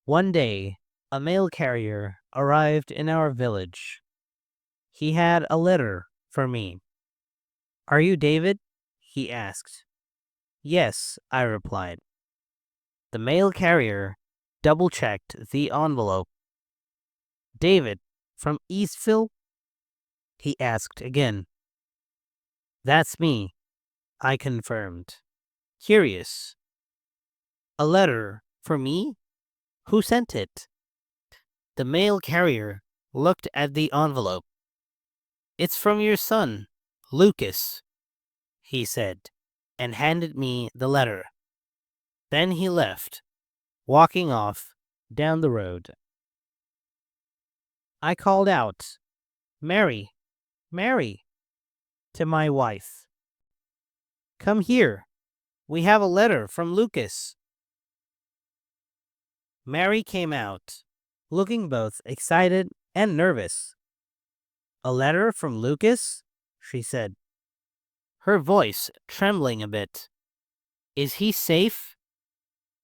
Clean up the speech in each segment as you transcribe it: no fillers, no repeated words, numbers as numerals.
One day, a mail carrier arrived in our village. He had a letter for me. "Are you David?" he asked. "Yes," I replied. The mail carrier double checked the envelope. "David, from Eastville?" he asked again. "That's me," I confirmed. Curious. "A letter for me? Who sent it?" The mail carrier looked at the envelope. "It's from your son, Lucas," he said, and handed me the letter. Then he left, walking off down the road. I called out, "Mary, Mary," to my wife. "Come here. We have a letter from Lucas." Mary came out, looking both excited and nervous. "A letter from Lucas?" she said, her voice trembling a bit. "Is he safe?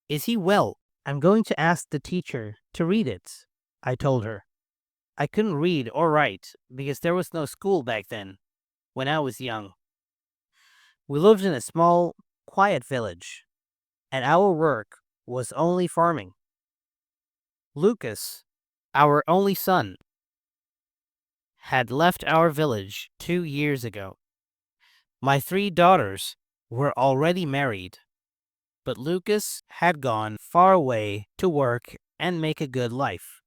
Is he well?" "I'm going to ask the teacher to read it," I told her. I couldn't read or write because there was no school back then, when I was young. We lived in a small, quiet village, and our work was only farming. Lucas, our only son, had left our village 2 years ago. My 3 daughters were already married, but Lucas had gone far away to work and make a good life.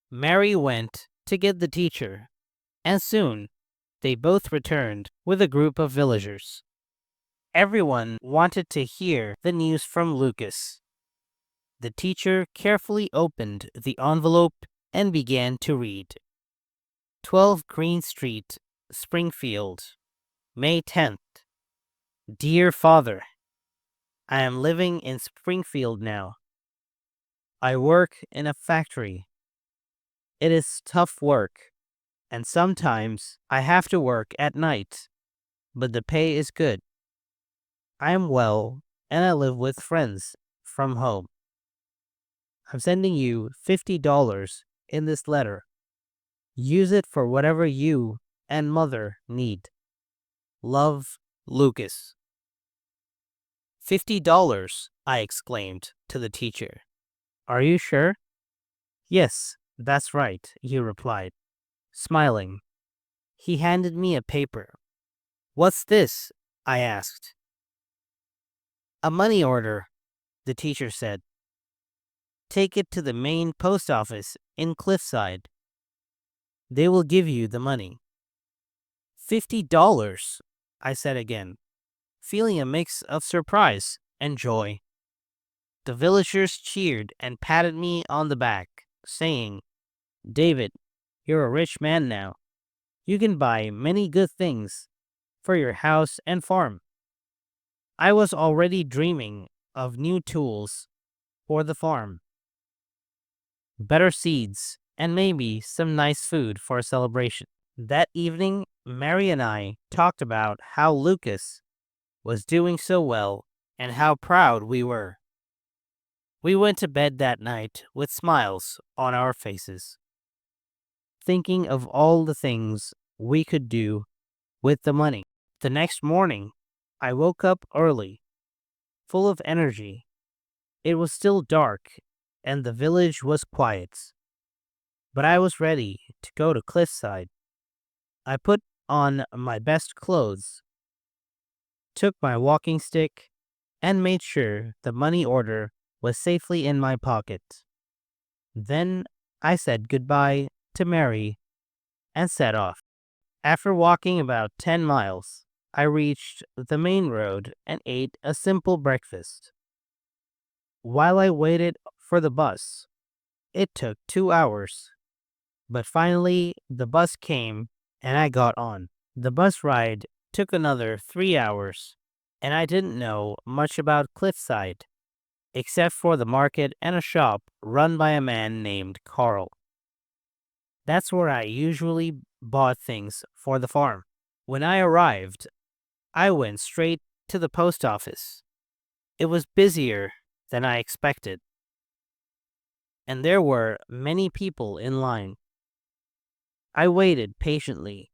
Mary went to get the teacher, and soon they both returned with a group of villagers. Everyone wanted to hear the news from Lucas. The teacher carefully opened the envelope and began to read. 12 Green Street, Springfield, May 10th. Dear Father, I am living in Springfield now. I work in a factory. It is tough work, and sometimes I have to work at night, but the pay is good. I am well, and I live with friends from home. I'm sending you $50 in this letter. Use it for whatever you and mother need. Love, Lucas. $50, I exclaimed to the teacher. Are you sure? Yes, that's right, he replied, smiling. He handed me a paper. What's this? I asked. A money order, the teacher said. Take it to the main post office in Cliffside. They will give you the money. $50, I said again, feeling a mix of surprise and joy. The villagers cheered and patted me on the back, saying, David, you're a rich man now. You can buy many good things for your house and farm. I was already dreaming of new tools for the farm, better seeds, and maybe some nice food for a celebration. That evening, Mary and I talked about how Lucas was doing so well and how proud we were. We went to bed that night with smiles on our faces, thinking of all the things we could do with the money. The next morning, I woke up early, full of energy. It was still dark and the village was quiet, but I was ready to go to Cliffside. I put on my best clothes, took my walking stick, and made sure the money order was safely in my pocket. Then I said goodbye to Mary and set off. After walking about 10 miles, I reached the main road and ate a simple breakfast. While I waited for the bus, it took 2 hours, but finally the bus came and I got on. The bus ride took another 3 hours, and I didn't know much about Cliffside, except for the market and a shop run by a man named Carl. That's where I usually bought things for the farm. When I arrived, I went straight to the post office. It was busier than I expected. and there were many people in line. I waited patiently,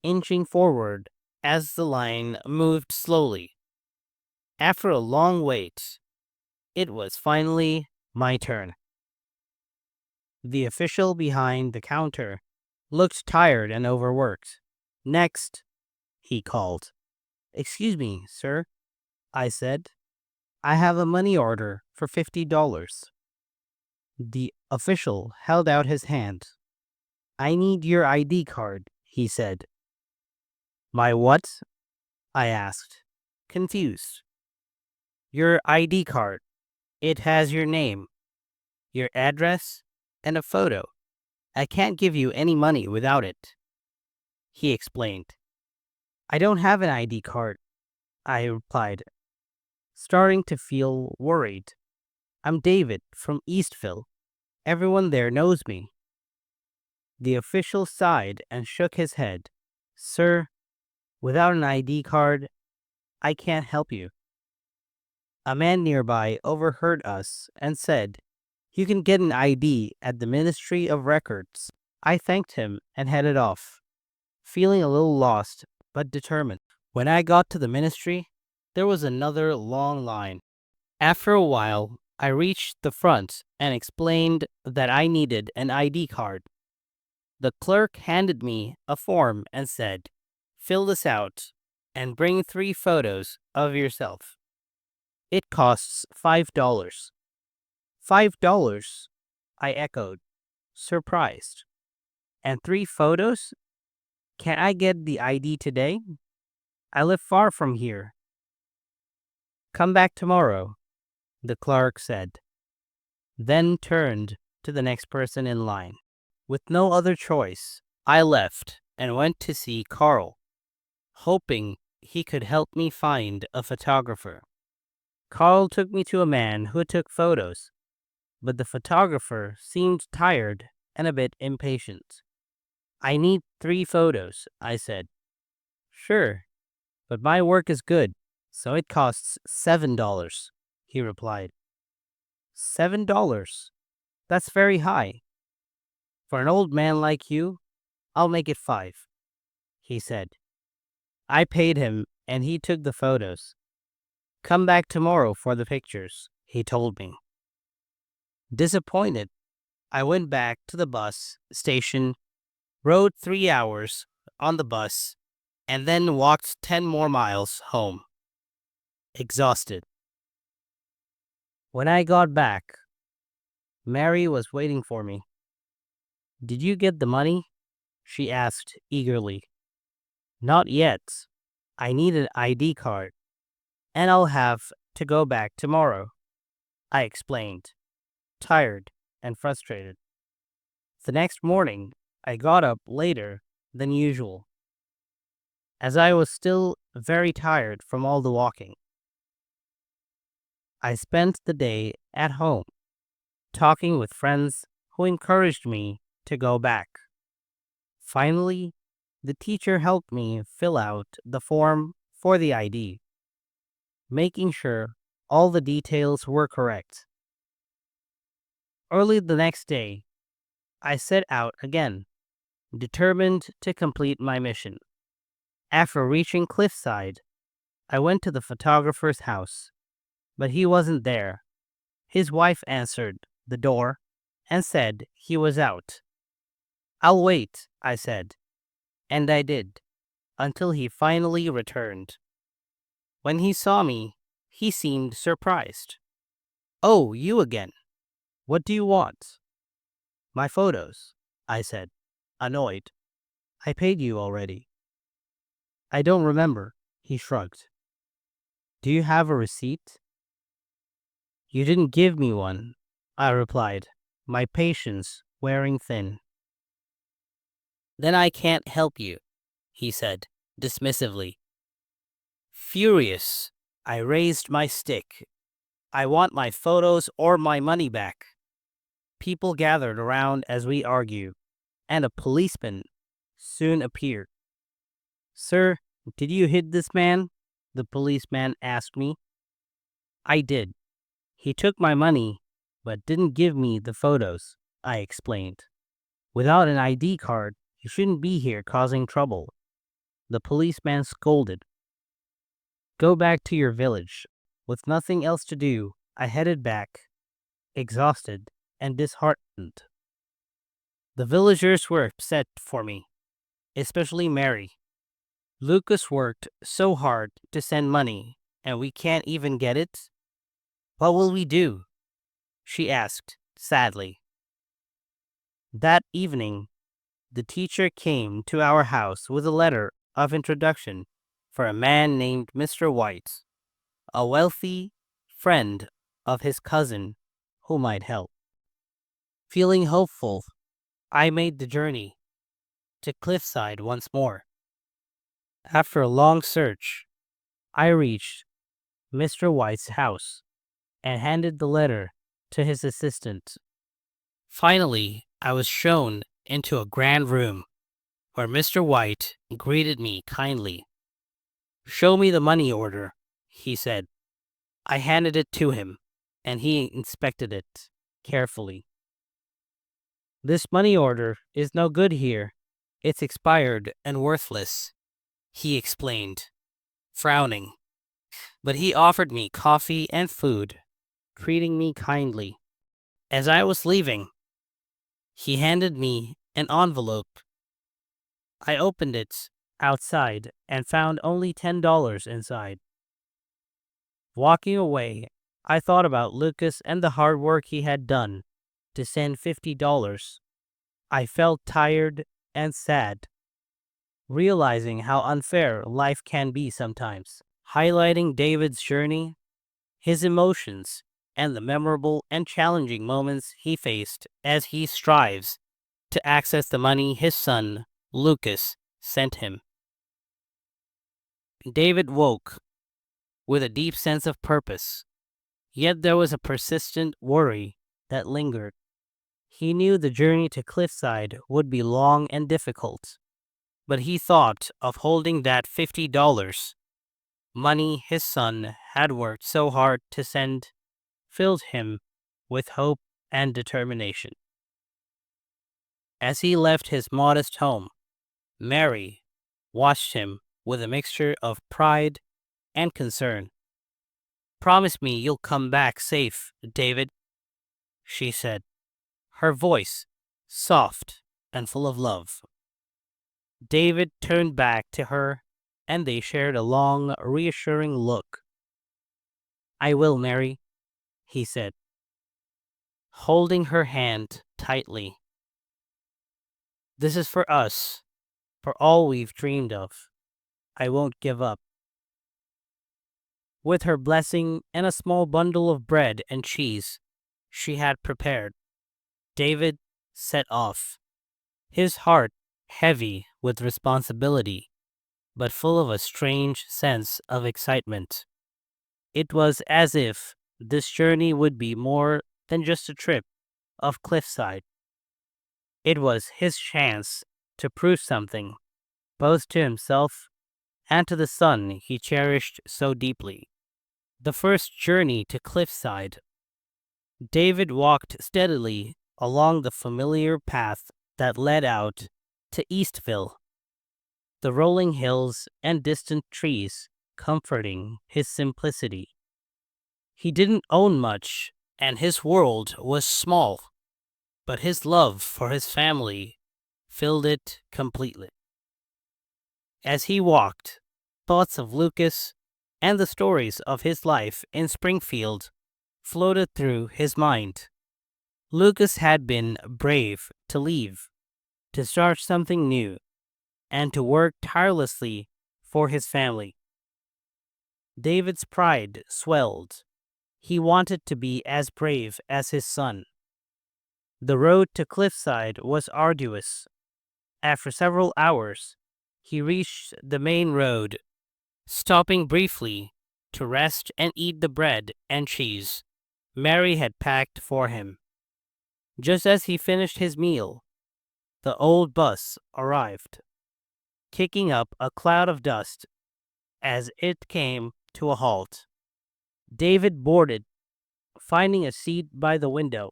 inching forward as the line moved slowly. After a long wait, it was finally my turn. The official behind the counter looked tired and overworked. "Next," he called. "Excuse me, sir," I said. "I have a money order for $50. The official held out his hand. "I need your ID card," he said. "My what?" I asked, confused. "Your ID card. It has your name, your address, and a photo. I can't give you any money without it," he explained. "I don't have an ID card," I replied, starting to feel worried. "I'm David from Eastville. Everyone there knows me." The official sighed and shook his head. "Sir, without an ID card, I can't help you." A man nearby overheard us and said, "You can get an ID at the Ministry of Records." I thanked him and headed off, feeling a little lost but determined. When I got to the ministry, there was another long line. After a while, I reached the front and explained that I needed an ID card. The clerk handed me a form and said, "Fill this out and bring 3 photos of yourself. It costs $5. $5? I echoed, surprised. "And 3 photos? Can I get the ID today? I live far from here." "Come back tomorrow," the clerk said, then turned to the next person in line. With no other choice, I left and went to see Carl, hoping he could help me find a photographer. Carl took me to a man who took photos, but the photographer seemed tired and a bit impatient. "I need 3 photos," I said. "Sure, but my work is good, so it costs $7, he replied. $7? That's very high. For an old man like you, I'll make it 5, he said. I paid him and he took the photos. "Come back tomorrow for the pictures," he told me. Disappointed, I went back to the bus station, rode 3 hours on the bus, and then walked 10 more miles home, exhausted. When I got back, Mary was waiting for me. "Did you get the money?" she asked eagerly. "Not yet. I need an ID card, and I'll have to go back tomorrow," I explained, tired and frustrated. The next morning, I got up later than usual, as I was still very tired from all the walking. I spent the day at home, talking with friends who encouraged me to go back. Finally, the teacher helped me fill out the form for the ID, making sure all the details were correct. Early the next day, I set out again, determined to complete my mission. After reaching Cliffside, I went to the photographer's house, but he wasn't there. His wife answered the door and said he was out. "I'll wait," I said, and I did, until he finally returned. When he saw me, he seemed surprised. "Oh, you again. What do you want?" "My photos," I said, annoyed. "I paid you already." "I don't remember," he shrugged. "Do you have a receipt?" "You didn't give me one," I replied, my patience wearing thin. "Then I can't help you," he said, dismissively. Furious, I raised my stick. "I want my photos or my money back." People gathered around as we argued, and a policeman soon appeared. "Sir, did you hit this man?" the policeman asked me. I did. "He took my money but didn't give me the photos, I explained. Without an ID card, you shouldn't be here causing trouble. The policeman scolded. Go back to your village. With nothing else to do, I headed back, exhausted and disheartened. The villagers were upset for me, especially Mary. Lucas worked so hard to send money, and we can't even get it. What will we do? She asked, sadly. That evening, the teacher came to our house with a letter of introduction for a man named Mr. White, a wealthy friend of his cousin who might help. Feeling hopeful, I made the journey to Cliffside once more. After a long search, I reached Mr. White's house and handed the letter to his assistant. Finally, I was shown into a grand room where Mr. White greeted me kindly. Show me the money order, he said. I handed it to him, and he inspected it carefully. This money order is no good here. It's expired and worthless, he explained, frowning. But he offered me coffee and food, treating me kindly. As I was leaving, he handed me an envelope. I opened it outside and found only $10 inside. Walking away, I thought about Lucas and the hard work he had done to send $50. I felt tired and sad, realizing how unfair life can be sometimes, highlighting David's journey, his emotions, and the memorable and challenging moments he faced as he strives to access the money his son, Lucas, sent him. David woke with a deep sense of purpose, yet there was a persistent worry that lingered. He knew the journey to Cliffside would be long and difficult, but he thought of holding that $50, money his son had worked so hard to send, filled him with hope and determination. As he left his modest home, Mary watched him with a mixture of pride and concern. Promise me you'll come back safe, David, she said, her voice soft and full of love. David turned back to her, and they shared a long, reassuring look. I will, Mary, he said, holding her hand tightly. This is for us, for all we've dreamed of. I won't give up. With her blessing and a small bundle of bread and cheese she had prepared, David set off, his heart heavy with responsibility, but full of a strange sense of excitement. It was as if this journey would be more than just a trip of Cliffside. It was his chance to prove something, both to himself and to the son he cherished so deeply. The first journey to Cliffside, David walked steadily along the familiar path that led out to Eastville, the rolling hills and distant trees comforting his simplicity. He didn't own much, and his world was small, but his love for his family filled it completely. As he walked, thoughts of Lucas and the stories of his life in Springfield floated through his mind. Lucas had been brave to leave, to start something new, and to work tirelessly for his family. David's pride swelled. He wanted to be as brave as his son. The road to Cliffside was arduous. After several hours, he reached the main road, stopping briefly to rest and eat the bread and cheese Mary had packed for him. Just as he finished his meal, the old bus arrived, kicking up a cloud of dust as it came to a halt. David boarded, finding a seat by the window.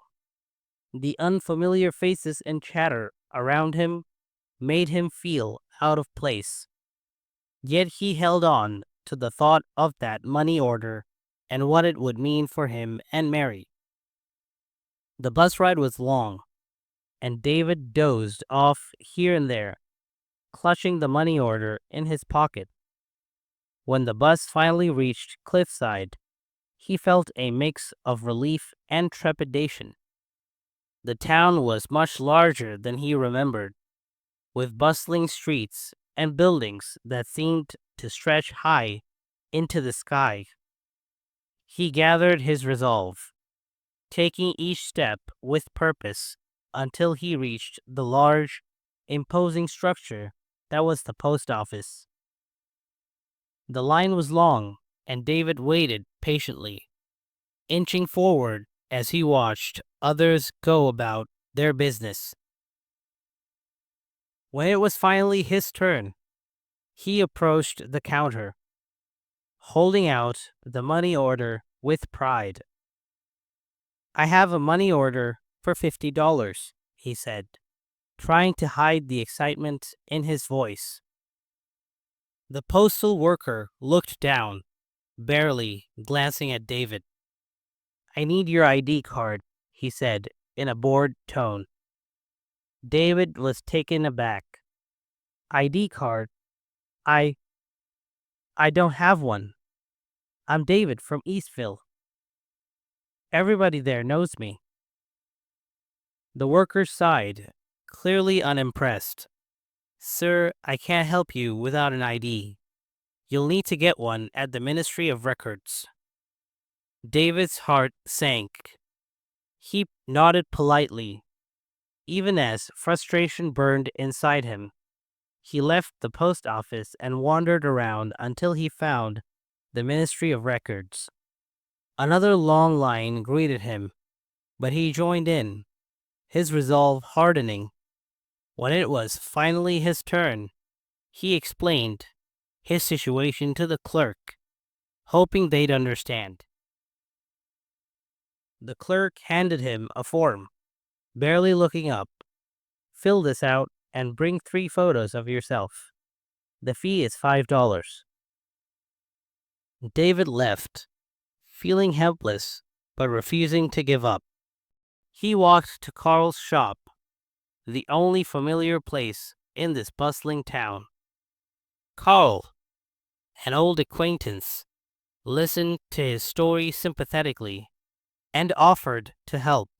The unfamiliar faces and chatter around him made him feel out of place. Yet he held on to the thought of that money order and what it would mean for him and Mary. The bus ride was long, and David dozed off here and there, clutching the money order in his pocket. When the bus finally reached Cliffside, he felt a mix of relief and trepidation. The town was much larger than he remembered, with bustling streets and buildings that seemed to stretch high into the sky. He gathered his resolve, taking each step with purpose until he reached the large, imposing structure that was the post office. The line was long, and David waited patiently, inching forward as he watched others go about their business. When it was finally his turn, he approached the counter, holding out the money order with pride. "I have a money order for $50, he said, trying to hide the excitement in his voice. The postal worker looked down, barely glancing at David. "I need your ID card," he said in a bored tone. David was taken aback. "ID card? I don't have one. I'm David from Eastville. Everybody there knows me." The worker sighed, clearly unimpressed. "Sir, I can't help you without an ID. You'll need to get one at the Ministry of Records." David's heart sank. He nodded politely, even as frustration burned inside him. He left the post office and wandered around until he found the Ministry of Records. Another long line greeted him, but he joined in, his resolve hardening. When it was finally his turn, he explained his situation to the clerk, hoping they'd understand. The clerk handed him a form, barely looking up. "Fill this out and bring 3 photos of yourself. The fee is $5. David left, feeling helpless but refusing to give up. He walked to Carl's shop, the only familiar place in this bustling town. Carl, an old acquaintance, listened to his story sympathetically and offered to help.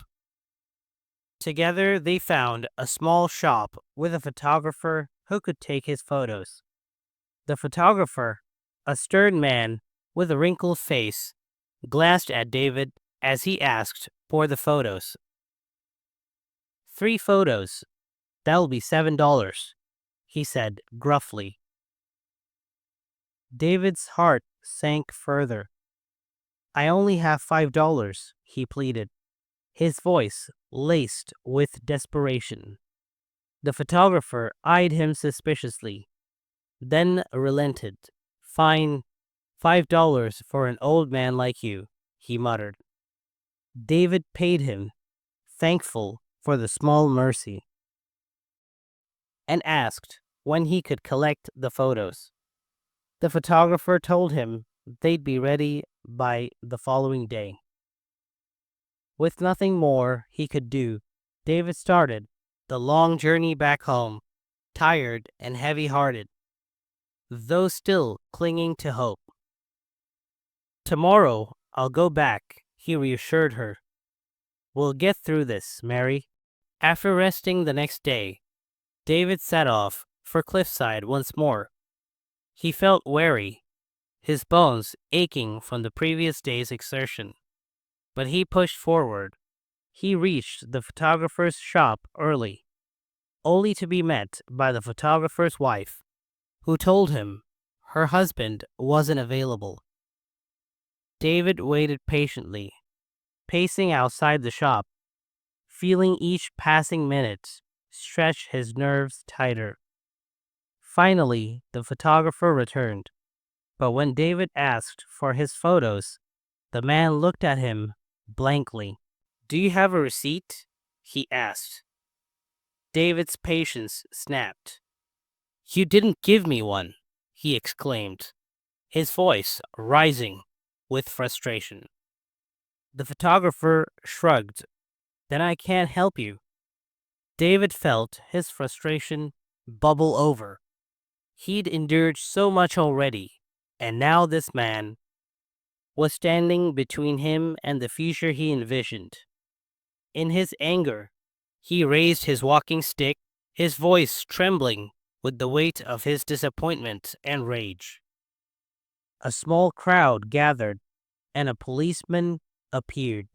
Together they found a small shop with a photographer who could take his photos. The photographer, a stern man with a wrinkled face, glanced at David as he asked for the photos. 3 photos. That'll be $7, he said gruffly. David's heart sank further. "I only have $5, he pleaded, his voice laced with desperation. The photographer eyed him suspiciously, then relented. "Fine, $5 for an old man like you," he muttered. David paid him, thankful for the small mercy, and asked when he could collect the photos. The photographer told him they'd be ready by the following day. With nothing more he could do, David started the long journey back home, tired and heavy-hearted, though still clinging to hope. "Tomorrow I'll go back," he reassured her. "We'll get through this, Mary." After resting the next day, David set off for Cliffside once more. He felt weary, his bones aching from the previous day's exertion. But he pushed forward. He reached the photographer's shop early, only to be met by the photographer's wife, who told him her husband wasn't available. David waited patiently, pacing outside the shop, feeling each passing minute stretch his nerves tighter. Finally, the photographer returned, but when David asked for his photos, the man looked at him blankly. "Do you have a receipt?" he asked. David's patience snapped. "You didn't give me one," he exclaimed, his voice rising with frustration. The photographer shrugged. "Then I can't help you." David felt his frustration bubble over. He'd endured so much already, and now this man was standing between him and the future he envisioned. In his anger, he raised his walking stick, his voice trembling with the weight of his disappointment and rage. A small crowd gathered, and a policeman appeared,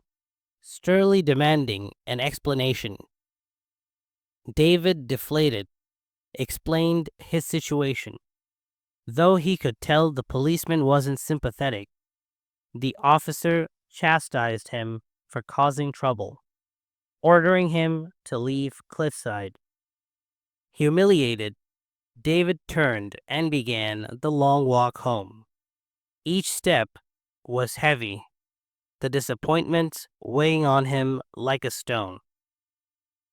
sternly demanding an explanation. David, deflated, explained his situation. Though he could tell the policeman wasn't sympathetic, the officer chastised him for causing trouble, ordering him to leave Cliffside. Humiliated, David turned and began the long walk home. Each step was heavy, the disappointment weighing on him like a stone.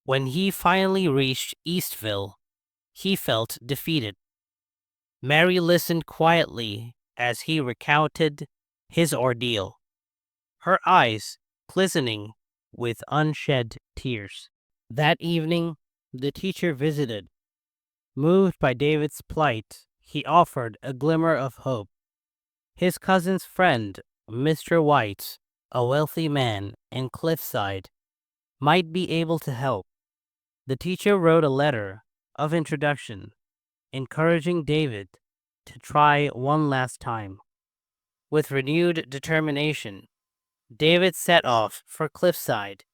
When he finally reached Eastville, he felt defeated. Mary listened quietly as he recounted his ordeal, her eyes glistening with unshed tears. That evening, the teacher visited. Moved by David's plight, he offered a glimmer of hope. His cousin's friend, Mr. White, a wealthy man in Cliffside, might be able to help. The teacher wrote a letter of introduction, encouraging David to try one last time. With renewed determination, David set off for Cliffside,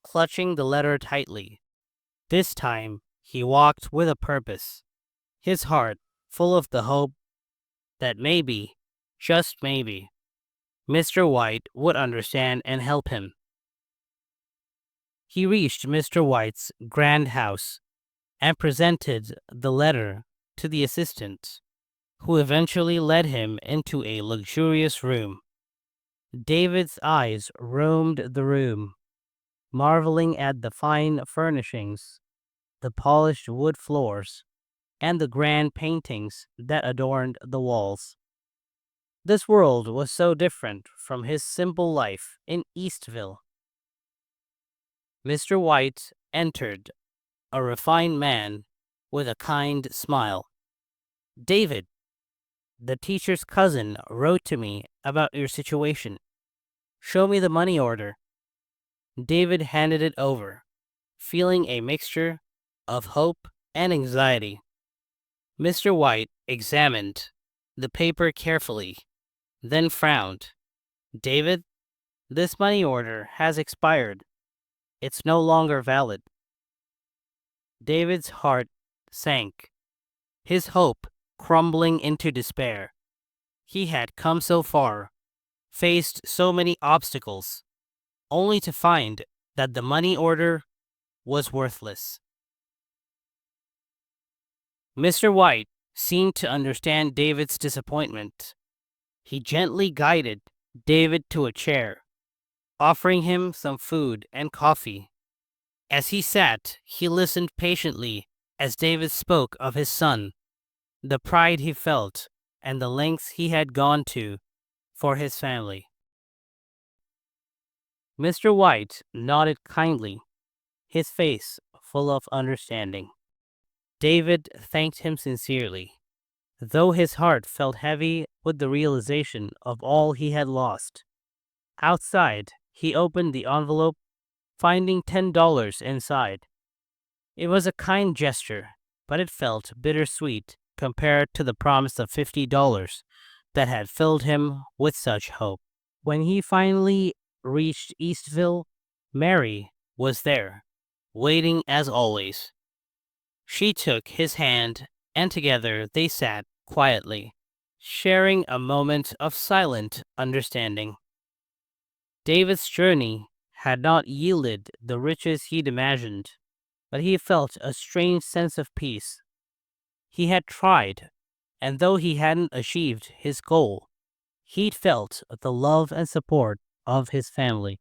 clutching the letter tightly. This time, he walked with a purpose, his heart full of the hope that maybe, just maybe, Mr. White would understand and help him. He reached Mr. White's grand house and presented the letter to the assistant, who eventually led him into a luxurious room. David's eyes roamed the room, marveling at the fine furnishings, the polished wood floors, and the grand paintings that adorned the walls. This world was so different from his simple life in Eastville. Mr. White entered, a refined man with a kind smile. "David, the teacher's cousin wrote to me about your situation. Show me the money order." David handed it over, feeling a mixture of hope and anxiety. Mr. White examined the paper carefully, then frowned. "David, this money order has expired. It's no longer valid." David's heart sank, his hope crumbling into despair. He had come so far, faced so many obstacles, only to find that the money order was worthless. Mr. White seemed to understand David's disappointment. He gently guided David to a chair, offering him some food and coffee. As he sat, he listened patiently as David spoke of his son, the pride he felt, and the lengths he had gone to for his family. Mr. White nodded kindly, his face full of understanding. David thanked him sincerely, though his heart felt heavy with the realization of all he had lost. Outside, he opened the envelope, finding $10 inside. It was a kind gesture, but it felt bittersweet compared to the promise of $50 that had filled him with such hope. When he finally reached Eastville, Mary was there, waiting as always. She took his hand, and together they sat quietly, sharing a moment of silent understanding. David's journey had not yielded the riches he'd imagined, but he felt a strange sense of peace. He had tried, and though he hadn't achieved his goal, he'd felt the love and support of his family.